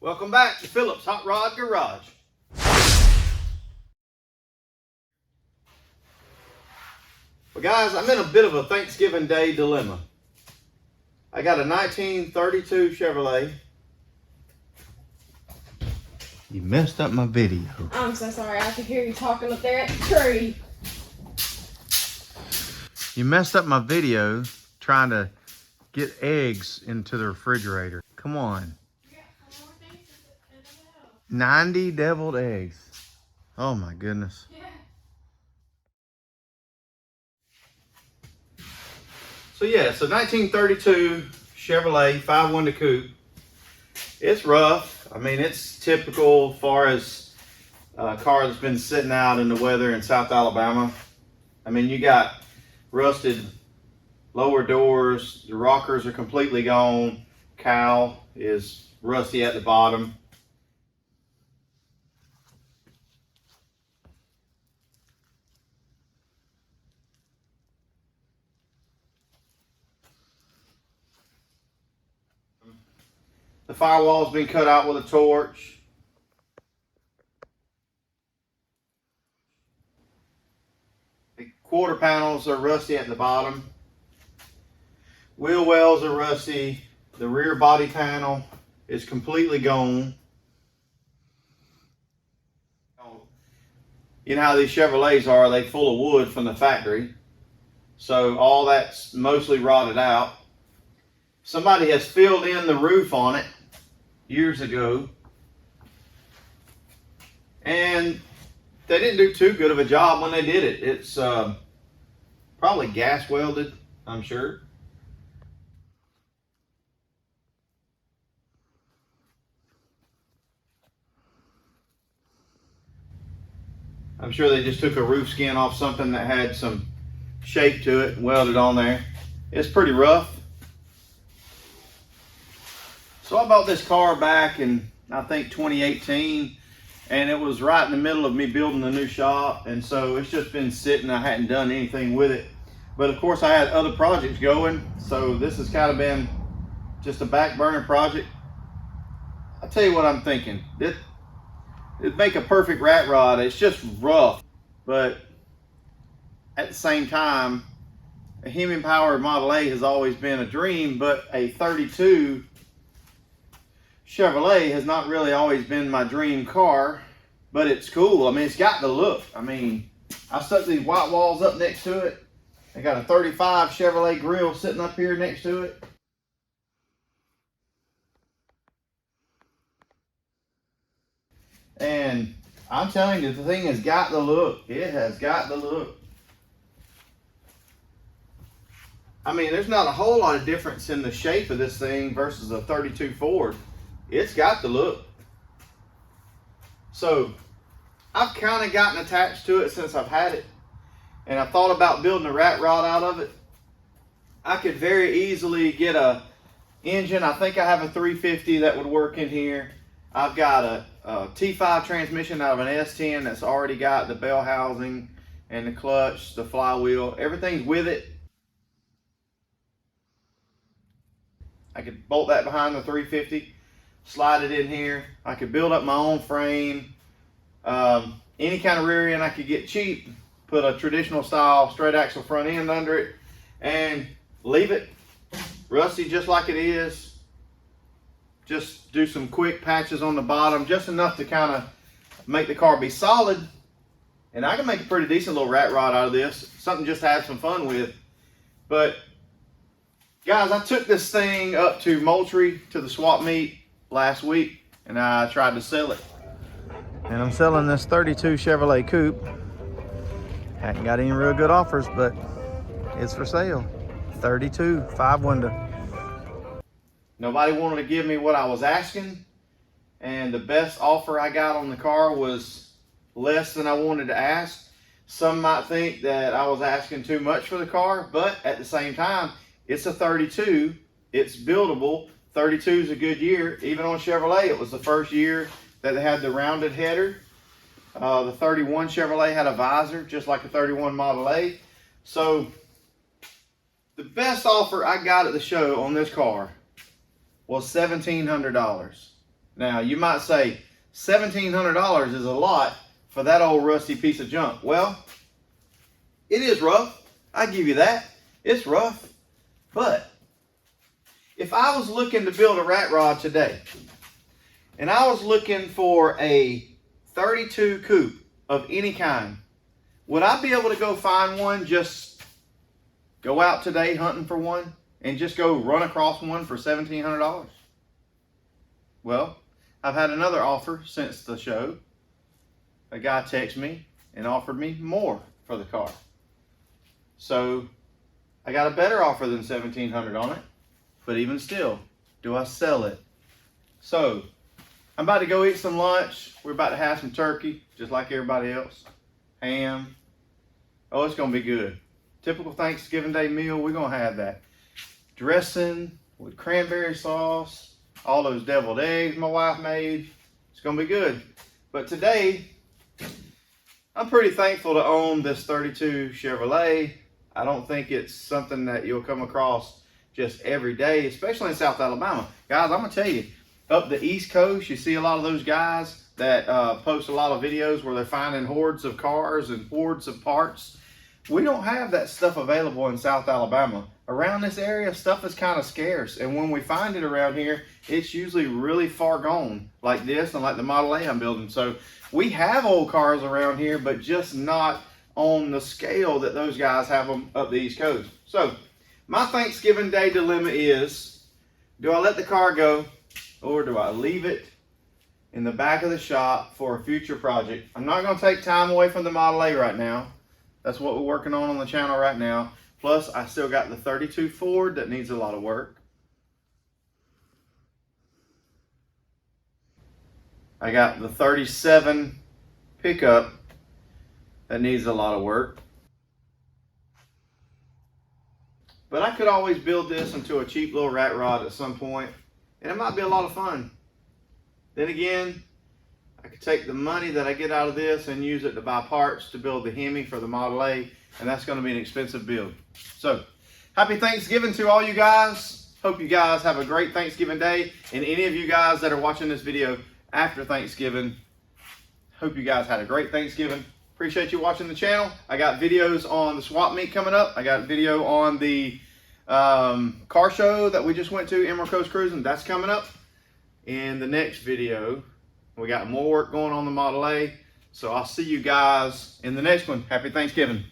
Welcome back to Phillips Hot Rod Garage. Well guys, I'm in a bit of a Thanksgiving Day dilemma. I got a 1932 Chevrolet. You messed up my video. I'm so sorry, I could hear you talking up there at the tree. You messed up my video trying to get eggs into the refrigerator. Come on. 90 deviled eggs. Oh my goodness. Yeah. So yeah, so 1932 Chevrolet 5-window coupe. It's rough. I mean, it's typical as far as a car that's been sitting out in the weather in South Alabama. I mean, you got rusted lower doors. The rockers are completely gone. Cowl is rusty at the bottom. The firewall's been cut out with a torch. The quarter panels are rusty at the bottom. Wheel wells are rusty. The rear body panel is completely gone. You know how these Chevrolets are, they're full of wood from the factory. So all that's mostly rotted out. Somebody has filled in the roof on it years ago, and they didn't do too good of a job when they did it. It's probably gas welded, I'm sure. I'm sure they just took a roof skin off something that had some shape to it and welded on there. It's pretty rough. So I bought this car back in, I think, 2018, and it was right in the middle of me building a new shop, and so it's just been sitting. I hadn't done anything with it. But of course I had other projects going, so this has kind of been just a back burner project. I'll tell you what I'm thinking. It'd make a perfect rat rod. It's just rough, but at the same time, a Hemi powered Model A has always been a dream, but a 32 Chevrolet has not really always been my dream car, but it's cool. I mean, it's got the look. I mean, I stuck these white walls up next to it. I got a 35 Chevrolet grill sitting up here next to it. And I'm telling you, the thing has got the look. It has got the look. I mean, there's not a whole lot of difference in the shape of this thing versus a 32 Ford. It's got the look. So I've kind of gotten attached to it since I've had it, and I thought about building a rat rod out of it. I could very easily get a engine. I think I have a 350 that would work in here. I've got a T5 transmission out of an S10 that's already got the bell housing and the clutch, the flywheel, everything's with it. I could bolt that behind the 350. Slide it in here. I could build up my own frame. Any kind of rear end I could get cheap. Put a traditional style straight axle front end under it and leave it rusty just like it is. Just do some quick patches on the bottom, just enough to kind of make the car be solid. And I can make a pretty decent little rat rod out of this. Something just to have some fun with. But guys, I took this thing up to Moultrie to the swap meet last week, and I tried to sell it. And I'm selling this 32 Chevrolet coupe. Hadn't got any real good offers, but it's for sale. 32, 5-window. Nobody wanted to give me what I was asking, and the best offer I got on the car was less than I wanted to ask. Some might think that I was asking too much for the car, but at the same time, it's a 32. It's buildable. 32 is a good year. Even on Chevrolet, it was the first year that they had the rounded header. The 31 Chevrolet had a visor, just like a 31 Model A. So the best offer I got at the show on this car was $1,700. Now, you might say $1,700 is a lot for that old rusty piece of junk. Well, it is rough. I give you that. It's rough. But if I was looking to build a rat rod today, and I was looking for a 32 coupe of any kind, would I be able to go find one, just go out today hunting for one, and just go run across one for $1,700? Well, I've had another offer since the show. A guy texted me and offered me more for the car. So I got a better offer than $1,700 on it, but even still, do I sell it? So I'm about to go eat some lunch. We're about to have some turkey, just like everybody else. Ham. Oh, it's gonna be good. Typical Thanksgiving Day meal, we're gonna have that. Dressing with cranberry sauce, all those deviled eggs my wife made. It's gonna be good. But today, I'm pretty thankful to own this 32 Chevrolet. I don't think it's something that you'll come across just every day, especially in South Alabama. Guys, I'm gonna tell you, up the East Coast, you see a lot of those guys that post a lot of videos where they're finding hordes of cars and hordes of parts. We don't have that stuff available in South Alabama. Around this area, stuff is kind of scarce, and when we find it around here, it's usually really far gone, like this and like the Model A I'm building. So we have old cars around here, but just not on the scale that those guys have them up the East Coast. So my Thanksgiving Day dilemma is, do I let the car go, or do I leave it in the back of the shop for a future project? I'm not going to take time away from the Model A right now. That's what we're working on the channel right now. Plus, I still got the 32 Ford that needs a lot of work. I got the 37 pickup that needs a lot of work. But I could always build this into a cheap little rat rod at some point, and it might be a lot of fun. Then again, I could take the money that I get out of this and use it to buy parts to build the Hemi for the Model A, and that's going to be an expensive build. So, happy Thanksgiving to all you guys. Hope you guys have a great Thanksgiving Day, and any of you guys that are watching this video after Thanksgiving, hope you guys had a great Thanksgiving. Appreciate you watching the channel. I got videos on the swap meet coming up. I got a video on the car show that we just went to, Emerald Coast Cruising. That's coming up in the next video. We got more work going on the Model A. So I'll see you guys in the next one. Happy Thanksgiving.